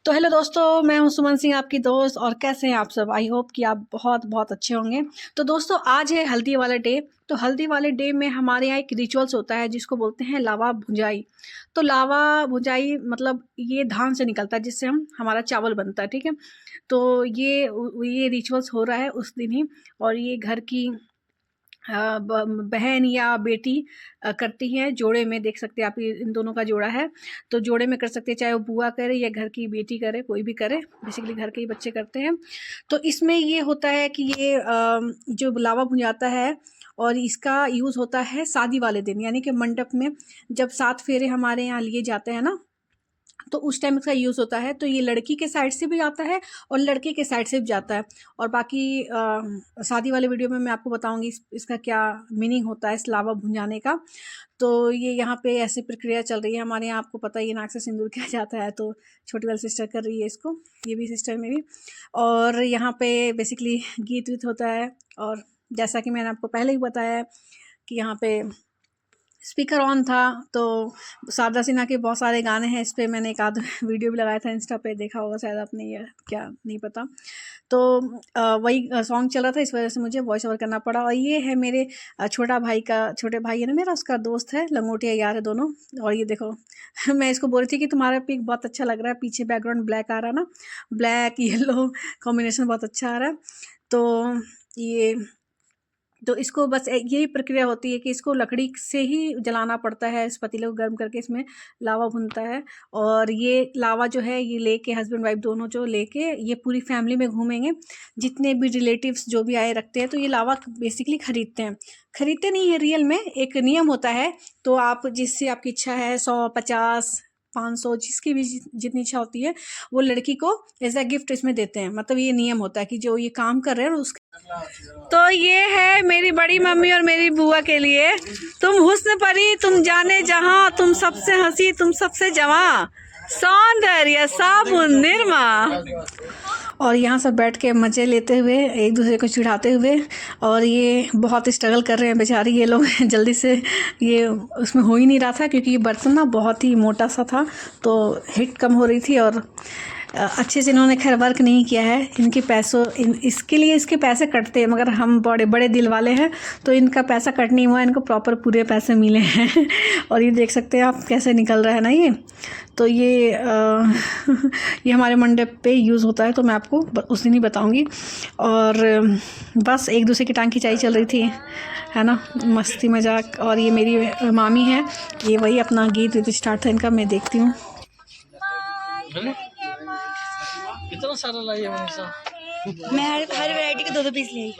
तो हेलो दोस्तों, मैं हूं सुमन सिंह, आपकी दोस्त। और कैसे हैं आप सब? आई होप कि आप बहुत बहुत अच्छे होंगे। तो दोस्तों, आज है हल्दी वाला डे। तो हल्दी वाले डे में हमारे यहाँ एक रिचुअल्स होता है जिसको बोलते हैं लावा भुंजाई। तो लावा भुंजाई मतलब ये धान से निकलता है जिससे हमारा चावल बनता है, ठीक है। तो ये रिचुअल्स हो रहा है उस दिन ही। और ये घर की बहन या बेटी करती हैं जोड़े में। देख सकते हैं आप, इन दोनों का जोड़ा है। तो जोड़े में कर सकते हैं, चाहे वो बुआ करे या घर की बेटी करे, कोई भी करे। बेसिकली घर के ही बच्चे करते हैं। तो इसमें ये होता है कि ये जो लावा भुंजाता है और इसका यूज़ होता है शादी वाले दिन, यानी कि मंडप में जब 7 फेरे हमारे यहाँ लिए जाते हैं ना, तो उस टाइम इसका यूज़ होता है। तो ये लड़की के साइड से भी आता है और लड़के के साइड से भी जाता है। और बाकी शादी वाले वीडियो में मैं आपको बताऊंगी इसका क्या मीनिंग होता है, इस लावा भुंजाने का। तो ये यहाँ पे ऐसी प्रक्रिया चल रही है हमारे यहाँ। आपको पता ही है, नाक से सिंदूर किया जाता है। तो छोटी वाली सिस्टर कर रही है इसको, ये भी सिस्टर मेरी। और यहाँ पे बेसिकली गीत वीत होता है। और जैसा कि मैंने आपको पहले ही बताया कि यहाँ पे स्पीकर ऑन था। तो शारदा सिन्हा के बहुत सारे गाने हैं इस पर। मैंने एक आध वीडियो भी लगाया था इंस्टा पे, देखा होगा शायद आपने, ये क्या नहीं पता। तो वही सॉन्ग चल रहा था, इस वजह से मुझे वॉइस ओवर करना पड़ा। और ये है मेरे छोटा भाई है ना मेरा, उसका दोस्त है, लंगोटिया यार है दोनों। और ये देखो मैं इसको बोल रही थी कि तुम्हारा पिक बहुत अच्छा लग रहा है, पीछे बैकग्राउंड ब्लैक आ रहा ना, ब्लैक येलो कॉम्बिनेशन बहुत अच्छा आ रहा है। तो ये तो इसको बस यही प्रक्रिया होती है कि इसको लकड़ी से ही जलाना पड़ता है। इस पतीले को गर्म करके इसमें लावा भुनता है। और ये लावा जो है ये लेके हस्बैंड वाइफ दोनों जो लेके ये पूरी फैमिली में घूमेंगे। जितने भी रिलेटिव्स जो भी आए रखते हैं तो ये लावा बेसिकली खरीदते नहीं है, रियल में एक नियम होता है। तो आप जिससे आपकी इच्छा है, 100, 50, 500, जिसकी भी जितनी इच्छा होती है वो लड़की को एज अ गिफ्ट इसमें देते हैं। मतलब ये नियम होता है कि जो ये काम कर रहे हैं उसके। तो ये है मेरी बड़ी मम्मी और मेरी बुआ के लिए। तुम हुस्न परी, तुम जाने जहां, तुम सबसे हंसी, तुम सबसे जवां, सौंदर्य साबुन निरमा। और यहाँ सब बैठ के मज़े लेते हुए, एक दूसरे को चिढ़ाते हुए। और ये बहुत स्ट्रगल कर रहे हैं बेचारी ये लोग जल्दी से ये उसमें हो ही नहीं रहा था क्योंकि ये बर्तन ना बहुत ही मोटा सा था, तो हीट कम हो रही थी। और अच्छे से इन्होंने खैर वर्क नहीं किया है। इसके लिए इसके पैसे कटते हैं, मगर हम बड़े बड़े दिल वाले हैं तो इनका पैसा कट नहीं हुआ, इनको प्रॉपर पूरे पैसे मिले हैं। और ये देख सकते हैं आप कैसे निकल रहा है ना ये। तो ये ये हमारे मंडप पे यूज़ होता है, तो मैं आपको उस दिन ही बताऊंगी। और बस एक दूसरे की टांग खिंचाई चल रही थी, है ना, मस्ती मजाक। और ये मेरी मामी है, ये वही अपना गीत स्टार्ट था इनका, मैं देखती हूँ। कितना सारा लाई है मनीषा? मैं हर वैरायटी के 2-2 पीस ली।